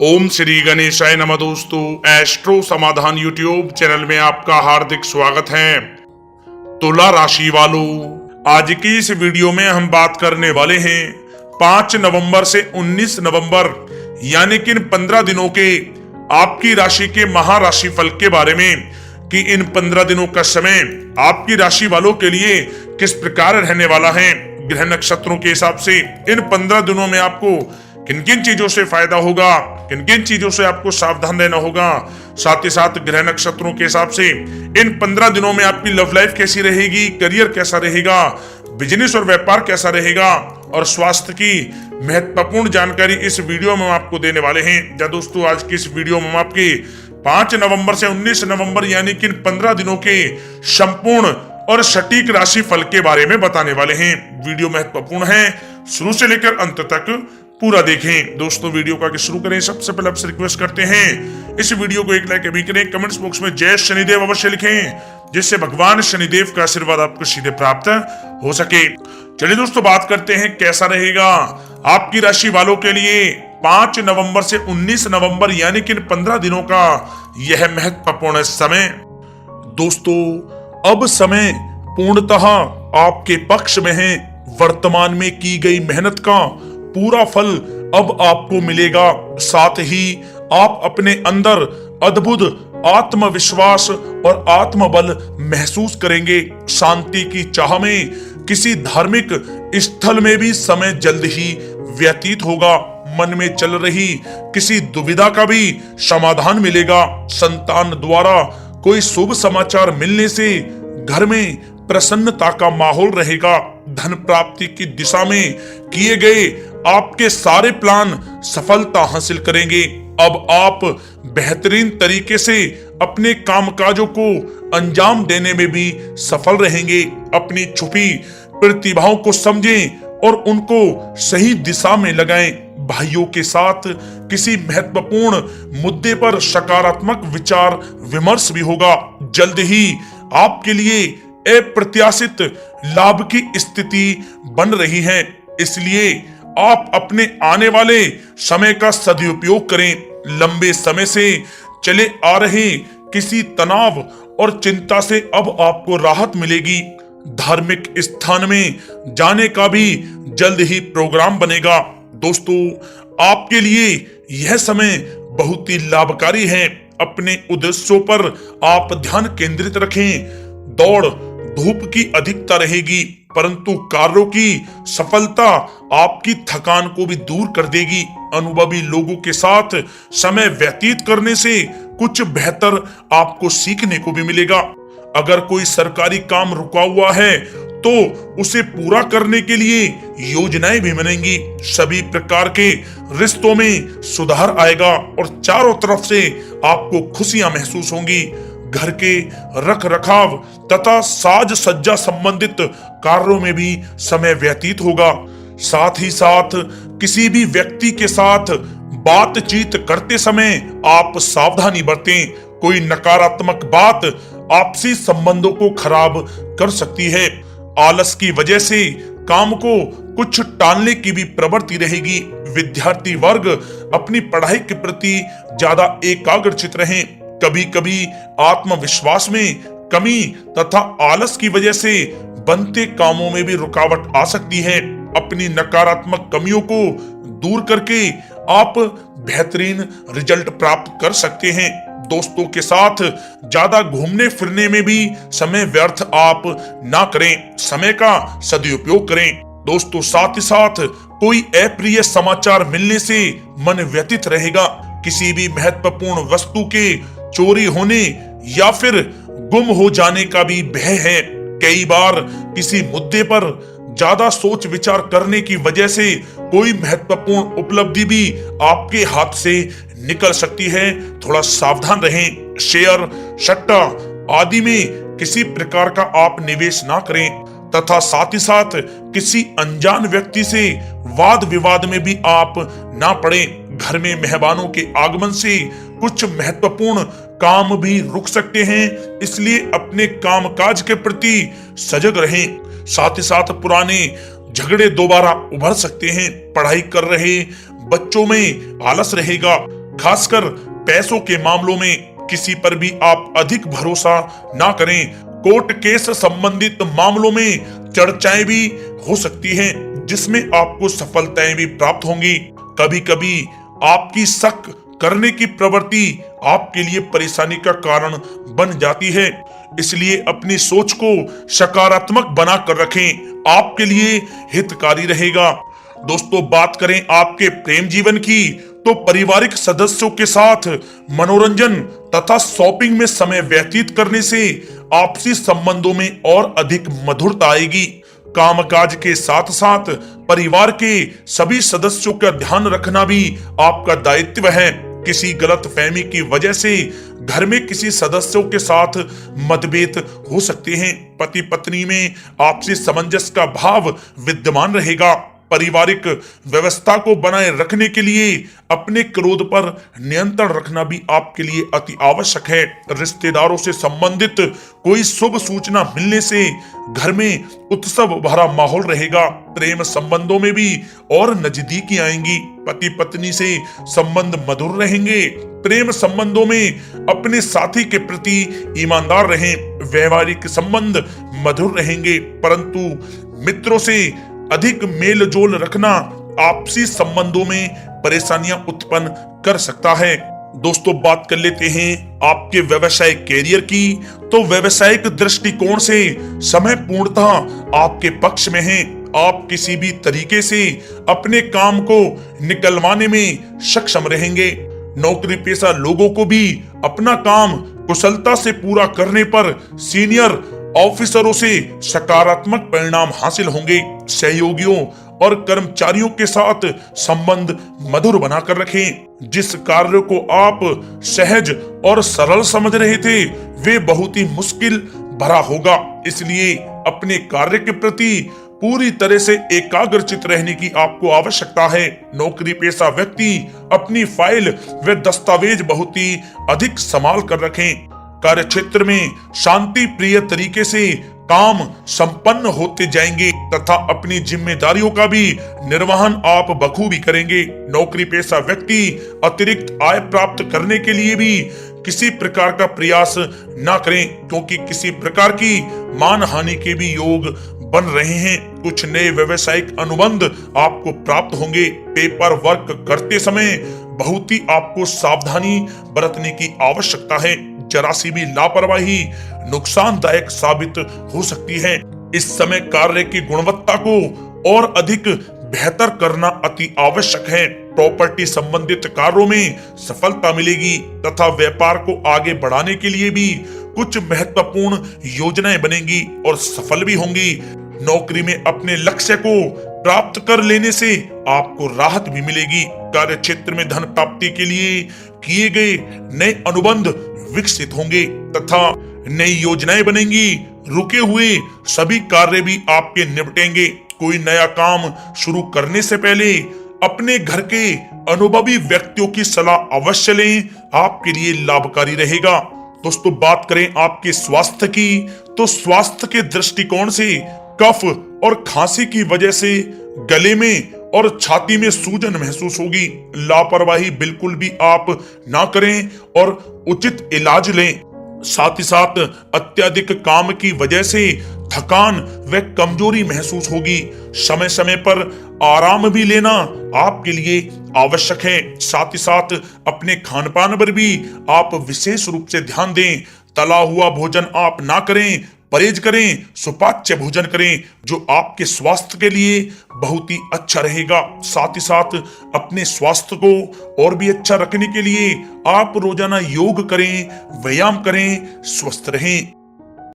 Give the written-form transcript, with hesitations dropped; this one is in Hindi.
ओम श्री गणेशाय नमः। दोस्तों, एस्ट्रो समाधान यूट्यूब चैनल में आपका हार्दिक स्वागत है। तुला राशि वालों, आज की इस वीडियो में हम बात करने वाले हैं 5 नवंबर से 19 नवंबर यानी कि इन 15 दिनों के आपकी राशि के महाराशि फल के बारे में कि इन 15 दिनों का समय आपकी राशि वालों के लिए किस प्रकार रहने वाला है। ग्रह नक्षत्रों के हिसाब से इन 15 दिनों में आपको किन किन चीजों से फायदा होगा, किन किन चीजों से आपको सावधान रहना होगा, साथ ही साथ ग्रह नक्षत्रों के हिसाब से इन 15 दिनों में आपकी लव लाइफ कैसी रहेगी, करियर कैसा रहेगा, बिजनेस और व्यापार कैसा रहेगा और स्वास्थ्य की महत्वपूर्ण जानकारी इस वीडियो में हम आपको देने वाले हैं। जा दोस्तों, आज की इस वीडियो में हम आपके 5 नवंबर से 19 नवंबर यानी कि इन 15 दिनों के संपूर्ण और सटीक राशि फल के बारे में बताने वाले हैं। वीडियो महत्वपूर्ण है, शुरू से लेकर अंत तक पूरा देखें। दोस्तों, वीडियो को आगे शुरू करें सबसे पहले आपसे रिक्वेस्ट करते हैं इस वीडियो को एक लाइक अभी करें, कमेंट्स बॉक्स में जय शनिदेव अवश्य लिखें, जिससे भगवान शनिदेव का आशीर्वाद आपको सीधे प्राप्त हो सके। चलिए दोस्तों, बात करते हैं कैसा रहेगा आपकी राशि वालों के लिए 5 नवंबर से 19 नवंबर यानी कि 15 दिनों का यह महत्वपूर्ण समय। दोस्तों, अब समय पूर्णतः आपके पक्ष में है। वर्तमान में की गई मेहनत का पूरा फल अब आपको मिलेगा। साथ ही आप अपने अंदर अद्भुत आत्मविश्वास और आत्मबल महसूस करेंगे। शांति की चाह में किसी धार्मिक स्थल में भी समय जल्द ही व्यतीत होगा। मन में चल रही किसी दुविधा का भी समाधान मिलेगा। संतान द्वारा कोई शुभ समाचार मिलने से घर में प्रसन्नता का माहौल रहेगा। धन प्राप्ति की दिशा में किए गए आपके सारे प्लान सफलता हासिल करेंगे। अब आप बेहतरीन तरीके से अपने कामकाजों को अंजाम देने में भी सफल रहेंगे। अपनी छुपी प्रतिभाओं को समझें और उनको सही दिशा में लगाएं। भाइयों के साथ किसी महत्वपूर्ण मुद्दे पर सकारात्मक विचार विमर्श भी होगा। जल्द ही आपके लिए अप्रत्याशित लाभ की स्थिति बन रही है, इसलिए आप अपने आने वाले समय का सदुपयोग करें। लंबे समय से चले आ रहे किसी तनाव और चिंता से अब आपको राहत मिलेगी। धार्मिक स्थान में जाने का भी जल्द ही प्रोग्राम बनेगा। दोस्तों, आपके लिए यह समय बहुत ही लाभकारी है। अपने उद्देश्यों पर आप ध्यान केंद्रित रखें। दौड़ धूप की अधिकता रहेगी, परंतु कार्यों की सफलता आपकी थकान को भी दूर कर देगी। अनुभवी लोगों के साथ समय व्यतीत करने से कुछ बेहतर आपको सीखने को भी मिलेगा। अगर कोई सरकारी काम रुका हुआ है तो उसे पूरा करने के लिए योजनाएं भी बनेंगी। सभी प्रकार के रिश्तों में सुधार आएगा और चारों तरफ से आपको खुशियां महसूस होंगी। घर के रख रखाव तथा साज सज्जा संबंधित कार्यों में भी समय व्यतीत होगा। साथ ही साथ किसी भी व्यक्ति के साथ बातचीत करते समय आप सावधानी बरतें। कोई नकारात्मक बात आपसी संबंधों को खराब कर सकती है। आलस की वजह से काम को कुछ टालने की भी प्रवृत्ति रहेगी। विद्यार्थी वर्ग अपनी पढ़ाई के प्रति ज्यादा एकाग्रचित रहें। कभी कभी आत्मविश्वास में कमी तथा आलस की वजह से बनते कामों में भी रुकावट आ सकती है। अपनी नकारात्मक कमियों को दूर करके आप बेहतरीन रिजल्ट प्राप्त कर सकते हैं। दोस्तों के साथ ज्यादा घूमने फिरने में भी समय व्यर्थ आप ना करें, समय का सदुपयोग करें। दोस्तों, साथ ही साथ कोई अप्रिय समाचार मिलने से मन व्यतीत रहेगा। किसी भी महत्वपूर्ण वस्तु के चोरी होने या फिर गुम हो जाने का भी भय है। कई बार किसी मुद्दे पर ज्यादा सोच विचार करने की वजह से कोई महत्वपूर्ण उपलब्धि भी आपके हाथ से निकल सकती है। थोड़ा सावधान रहें। शेयर, सट्टा आदि में किसी प्रकार का आप निवेश ना करें तथा साथ ही साथ किसी अनजान व्यक्ति से वाद विवाद में भी आप ना पड़ें। घर में मेहमानों के आगमन से कुछ महत्वपूर्ण काम भी रुक सकते हैं, इसलिए अपने कामकाज के प्रति सजग रहें। साथ ही साथ पुराने झगड़े दोबारा उभर सकते हैं। पढ़ाई कर रहे बच्चों में आलस रहेगा। खासकर पैसों के मामलों में किसी पर भी आप अधिक भरोसा ना करें। कोर्ट केस संबंधित मामलों में चर्चाएं भी हो सकती हैं, जिसमें आपको सफलताएं भी प्राप्त होंगी। कभी कभी आपकी शक करने की प्रवृत्ति आपके लिए परेशानी का कारण बन जाती है, इसलिए अपनी सोच को सकारात्मक बनाकर रखें, आपके लिए हितकारी रहेगा। दोस्तों, बात करें आपके प्रेम जीवन की, तो पारिवारिक सदस्यों के साथ मनोरंजन तथा शॉपिंग में समय व्यतीत करने से आपसी संबंधों में और अधिक मधुरता आएगी। कामकाज के साथ साथ परिवार के सभी सदस्यों का ध्यान रखना भी आपका दायित्व है। किसी गलतफहमी की वजह से घर में किसी सदस्यों के साथ मतभेद हो सकते हैं। पति पत्नी में आपसी सामंजस्य का भाव विद्यमान रहेगा। पारिवारिक व्यवस्था को बनाए रखने के लिए अपने क्रोध पर नियंत्रण रखना भी आपके लिए अति आवश्यक है। रिश्तेदारों से संबंधित कोई शुभ सूचना मिलने से घर में उत्सव भरा माहौल रहेगा। प्रेम संबंधों में भी और नजदीकी आएंगी। पति पत्नी से संबंध मधुर रहेंगे। प्रेम संबंधों में अपने साथी के प्रति ईमानदार रहें। वैवाहिक संबंध मधुर रहेंगे, परंतु मित्रों से अधिक मेल जोल रखना आपसी संबंधों में परेशानियां उत्पन्न कर सकता है। दोस्तों, बात कर लेते हैं आपके व्यवसायिक कैरियर की। तो व्यवसायिक दृष्टिकोण से समय पूर्णतः आपके पक्ष में है। आप किसी भी तरीके से अपने काम को निकलवाने में सक्षम रहेंगे। नौकरी पेशा लोगों को भी अपना काम कुशलता से पूरा करने पर सीनियर ऑफिसरों से सकारात्मक परिणाम हासिल होंगे। सहयोगियों और कर्मचारियों के साथ संबंध मधुर बनाकर रखें। जिस कार्य को आप सहज और सरल समझ रहे थे, वे बहुत ही मुश्किल भरा होगा। इसलिए अपने कार्य के प्रति पूरी तरह से एकाग्रचित रहने की आपको आवश्यकता है। नौकरी पेशा व्यक्ति अपनी फाइल व दस्तावेज बहुत ही अधिक संभाल कर रखें। कार्य क्षेत्र में शांति प्रिय तरीके से काम संपन्न होते जाएंगे तथा अपनी जिम्मेदारियों का भी निर्वहन आप बखूबी करेंगे। नौकरी पेशा व्यक्ति अतिरिक्त आय प्राप्त करने के लिए भी किसी प्रकार का प्रयास न करें, क्योंकि किसी प्रकार की मान हानि के भी योग बन रहे हैं। कुछ नए व्यवसायिक अनुबंध आपको प्राप्त होंगे। पेपर वर्क करते समय बहुत ही आपको सावधानी बरतने की आवश्यकता है। जरा सी भी लापरवाही नुकसानदायक साबित हो सकती है। इस समय कार्य की गुणवत्ता को और अधिक बेहतर करना अति आवश्यक है। प्रॉपर्टी संबंधित कार्यों में सफलता मिलेगी तथा व्यापार को आगे बढ़ाने के लिए भी कुछ महत्वपूर्ण योजनाएं बनेंगी और सफल भी होंगी। नौकरी में अपने लक्ष्य को प्राप्त कर लेने से आपको राहत भी मिलेगी। कार्य क्षेत्र में धन प्राप्ति के लिए किए गए नए अनुबंध विकसित होंगे तथा नई योजनाएं बनेंगी। रुके हुए सभी कार्य भी आपके निपटेंगे। कोई नया काम शुरू करने से पहले अपने घर के अनुभवी व्यक्तियों की सलाह अवश्य लें, आपके लिए लाभकारी रहेगा। दोस्तों, बात करें आपके स्वास्थ्य की, तो स्वास्थ्य के दृष्टिकोण से कफ और खांसी की वजह से गले में और छाती में सूजन महसूस होगी। लापरवाही बिल्कुल भी आप ना करें और उचित इलाज लें। साथ ही साथ अत्यधिक काम की वजह से थकान व कमजोरी महसूस होगी। समय समय पर आराम भी लेना आपके लिए आवश्यक है। साथ ही साथ अपने खान पान पर भी आप विशेष रूप से ध्यान दें। तला हुआ भोजन आप ना करें, परहेज करें, सुपाच्य भोजन करें, जो आपके स्वास्थ्य के लिए बहुत ही अच्छा रहेगा। साथ ही साथ अपने स्वास्थ्य को और भी अच्छा रखने के लिए आप रोजाना योग करें, व्यायाम करें, स्वस्थ रहें।